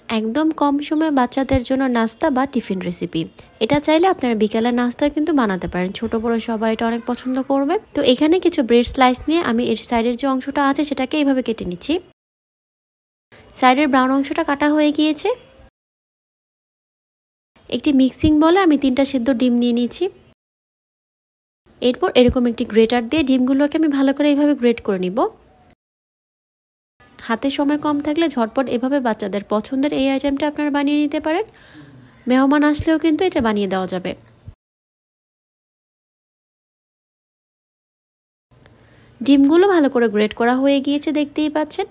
একদম কম সময়ে বাচ্চাদের জন্য নাস্তা বা টিফিন রেসিপি। এটা চাইলে আপনারা বিকেলের নাস্তা কিন্তু বানাতে পারেন, ছোট বড় সবাই এটা অনেক পছন্দ করবে। তো এখানে কিছু ব্রেড স্লাইস নিয়ে আমি এর সাইডের যে অংশটা আছে সেটাকে এইভাবে কেটে নিচ্ছি। সাইডের ব্রাউন অংশটা কাটা হয়ে গিয়েছে। একটি মিক্সিং বলে আমি 3টা সেদ্ধ ডিম নিয়ে নিয়েছি। এরপর এরকম একটি গ্রেটার দিয়ে ডিমগুলোকে আমি ভালো করে এইভাবে গ্রেট করে নিব। হাতে সময় কম থাকলে ঝটপট এভাবে বাচ্চাদের পছন্দের এই আইটেমটা আপনারা বানিয়ে নিতে পারেন। মেহমান আসলেও কিন্তু এটা বানিয়ে দেওয়া যাবে। ডিমগুলো ভালো করে গ্রেট করা হয়ে গিয়েছে, দেখতেই পাচ্ছেন।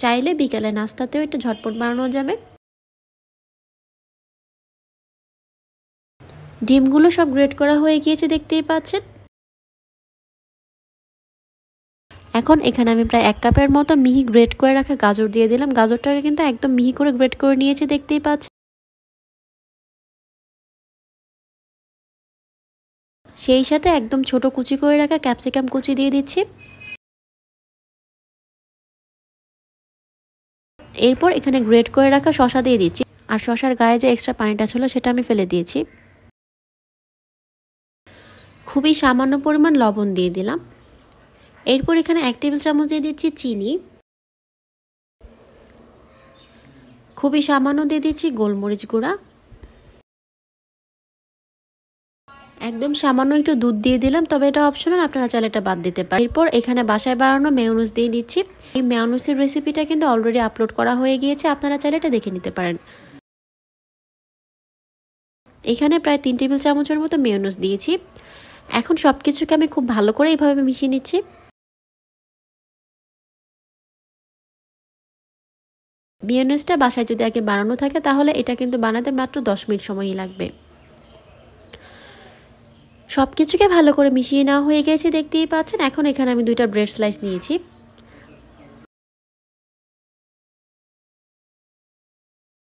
চাইলে বিকেলে নাস্তাতেও এটা ঝটপট বানানো যাবে। ডিমগুলো সব গ্রেট করা হয়ে গিয়েছে, দেখতেই পাচ্ছেন। এখন এখানে আমি প্রায় 1 কাপের মতো মিহি গ্রেট করে রাখা গাজর দিয়ে দিলাম। গাজরটাকে কিন্তু একদম মিহি করে গ্রেট করে নিয়েছি, দেখতেই পাচ্ছেন। সেই সাথে একদম ছোট কুচি করে রাখা ক্যাপসিকাম কুচি দিয়ে দিচ্ছি। এরপর এখানে গ্রেট করে রাখা শসা দিয়ে দিচ্ছি। আর শসার গায়ে যে এক্সট্রা পানিটা ছিল সেটা আমি ফেলে দিয়েছি। খুবই সামান্য পরিমাণ লবণ দিয়ে দিলাম। এরপর এখানে 1 টেবিল চামচ দিয়ে দিচ্ছি চিনি। খুবই সামান্য দিয়ে দিচ্ছি গোলমরিচ গুঁড়া। একদম সামান্য একটু দুধ দিয়ে দিলাম, তবে এটা অপশনাল, আপনারা চাইলে এটা বাদ দিতে পারেন। এরপর এখানে বাসায় বানানো মেয়োনিজ দিয়ে দিচ্ছি। এই মেয়োনিজের রেসিপিটা কিন্তু অলরেডি আপলোড করা হয়ে গিয়েছে, আপনারা চাইলে এটা দেখে নিতে পারেন। এখানে প্রায় 3 টেবিল চামচের মতো মেয়োনিজ দিয়েছি। এখন সবকিছুকে আমি খুব ভালো করে এইভাবে মিশিয়ে নিচ্ছি। মেয়োনিজটা বাসায় যদি আগে বানানো থাকে তাহলে এটা কিন্তু বানাতে মাত্র 10 মিনিট সময়ই লাগবে। সবকিছুকে ভালো করে মিশিয়ে নেওয়া হয়ে গেছে, দেখতেই পাচ্ছেন। এখন এখানে আমি 2টা ব্রেড স্লাইস নিয়েছি।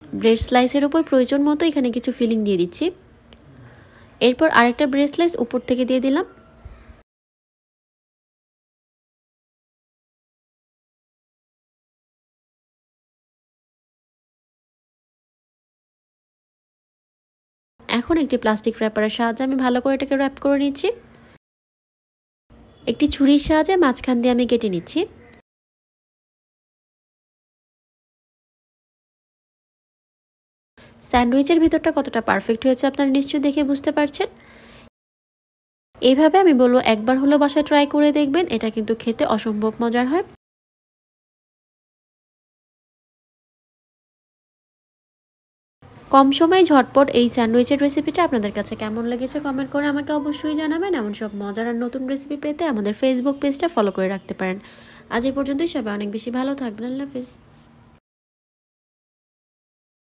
ব্রেড স্লাইসের উপর প্রয়োজন মতো এখানে কিছু ফিলিং দিয়ে দিচ্ছি। এরপর আরেকটা ব্রেড স্লাইস উপর থেকে দিয়ে দিলাম। এখন একটি প্লাস্টিক র্যাপারের সাহায্যে আমি ভালো করে এটাকে র্যাপ করে নিচ্ছি। একটি ছুরির সাহায্যে মাঝখান দিয়ে আমি কেটে নিচ্ছি। স্যান্ডউইচের ভিতরটা কতটা পারফেক্ট হয়েছে আপনারা নিশ্চয়ই দেখে বুঝতে পারছেন। এইভাবে আমি বলবো একবার হলো বাসায় ট্রাই করে দেখবেন, এটা কিন্তু খেতে অসম্ভব মজার হয়। কম সময়ে ঝটপট এই স্যান্ডউইচের রেসিপিটা আপনাদের কাছে কেমন লেগেছে কমেন্ট করে আমাকে অবশ্যই জানাবেন। এমন সব মজার আর নতুন রেসিপি পেতে আমাদের ফেসবুক পেজটা ফলো করে রাখতে পারেন। আজ এই পর্যন্তই, সবাই অনেক বেশি ভালো থাকবেন। আল্লাহ হাফেজ।